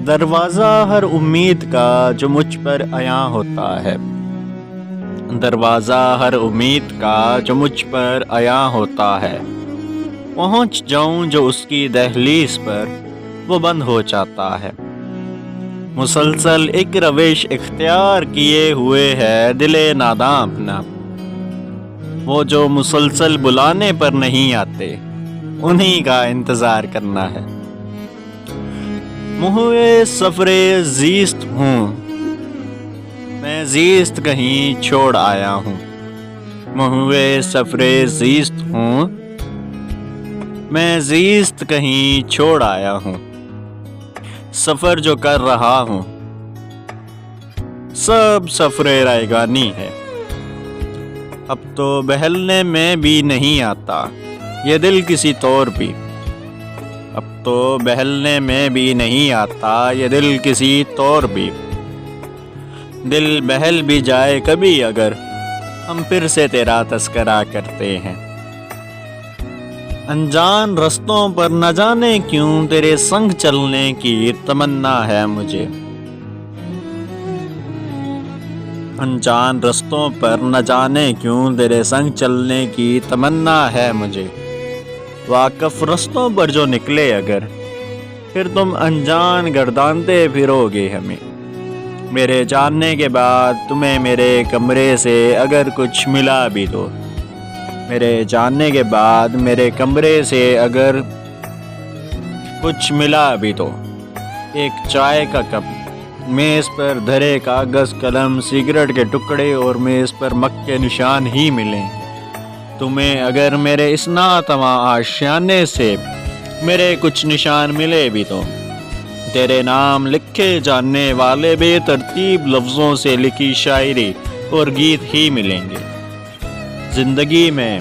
دروازہ ہر امید کا جو مجھ پر عیاں ہوتا ہے، دروازہ ہر امید کا جو مجھ پر عیاں ہوتا ہے، پہنچ جاؤں جو اس کی دہلیز پر وہ بند ہو جاتا ہے۔ مسلسل ایک روش اختیار کیے ہوئے ہے دل ناداں اپنا، وہ جو مسلسل بلانے پر نہیں آتے انہی کا انتظار کرنا ہے۔ مہوئے سفر زیست ہوں میں، زیست کہیں چھوڑ آیا ہوں۔ مہوئے سفر زیست ہوں میں، زیست کہیں چھوڑ آیا ہوں۔ سفر جو کر رہا ہوں سب سفر رائگانی ہے، اب تو بہلنے میں بھی نہیں آتا یہ دل کسی طور بھی، اب تو بہلنے میں بھی نہیں آتا یہ دل کسی طور بھی۔ دل بہل بھی جائے کبھی اگر ہم پھر سے تیرا تذکرہ کرتے ہیں۔ انجان رستوں پر نہ جانے کیوں تیرے سنگ چلنے کی تمنا ہے مجھے، انجان رستوں پر نہ جانے کیوں تیرے سنگ چلنے کی تمنا ہے مجھے۔ واقف رستوں پر جو نکلے اگر پھر تم انجان گردانتے پھرو گے ہمیں، میرے جاننے کے بعد تمہیں میرے کمرے سے اگر کچھ ملا بھی تو، میرے جاننے کے بعد میرے کمرے سے اگر کچھ ملا بھی تو، ایک چائے کا کپ، میز پر دھرے کاغذ قلم، سگریٹ کے ٹکڑے اور میز پر مک کے نشان ہی ملیں۔ تمہیں اگر میرے اس ناتواں آشیانے سے میرے کچھ نشان ملے بھی تو، تیرے نام لکھے جاننے والے بے ترتیب لفظوں سے لکھی شاعری اور گیت ہی ملیں گے۔ زندگی میں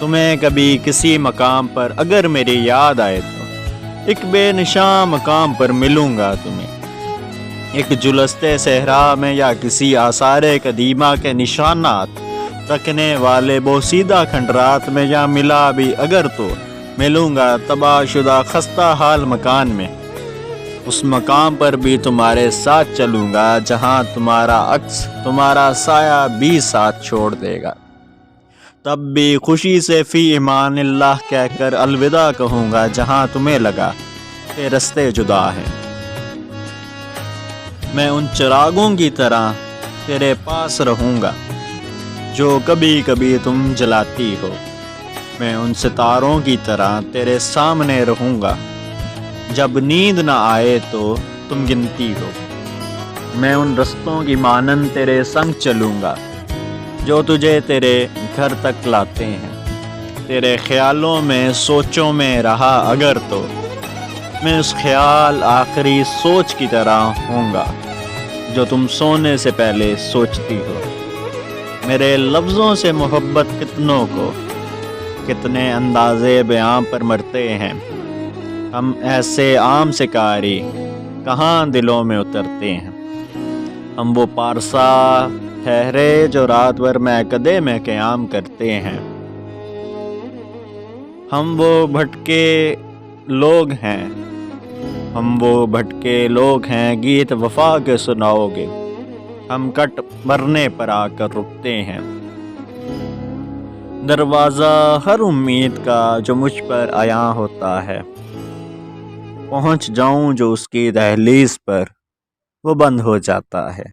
تمہیں کبھی کسی مقام پر اگر میری یاد آئے تو، ایک بے نشان مقام پر ملوں گا تمہیں، ایک جلستے صحرا میں یا کسی آثار قدیمہ کے نشانات رکھنے والے بوسیدہ کھنڈرات میں، یا ملا بھی اگر تو ملوں گا تباہ شدہ خستہ حال مکان میں، اس مقام پر بھی تمہارے ساتھ چلوں گا جہاں تمہارا عکس تمہارا سایہ بھی ساتھ چھوڑ دے گا، تب بھی خوشی سے فی امان اللہ کہہ کر الوداع کہوں گا جہاں تمہیں لگا کہ رستے جدا ہیں۔ میں ان چراغوں کی طرح تیرے پاس رہوں گا جو کبھی کبھی تم جلاتی ہو، میں ان ستاروں کی طرح تیرے سامنے رہوں گا جب نیند نہ آئے تو تم گنتی ہو، میں ان رستوں کی مانند تیرے سنگ چلوں گا جو تجھے تیرے گھر تک لاتے ہیں۔ تیرے خیالوں میں سوچوں میں رہا اگر تو، میں اس خیال آخری سوچ کی طرح ہوں گا جو تم سونے سے پہلے سوچتی ہو۔ میرے لفظوں سے محبت کتنوں کو کتنے اندازے بیاں پر مرتے ہیں، ہم ایسے عام سکاری کہاں دلوں میں اترتے ہیں۔ ہم وہ پارسا ٹھہرے جو رات بھر میکدے میں قیام کرتے ہیں، ہم وہ بھٹکے لوگ ہیں، ہم وہ بھٹکے لوگ ہیں، گیت وفا کے سناؤ گے، ہم کٹ مرنے پر آ کر رکتے ہیں۔ دروازہ ہر امید کا جو مجھ پر عیاں ہوتا ہے، پہنچ جاؤں جو اس کی دہلیز پر وہ بند ہو جاتا ہے۔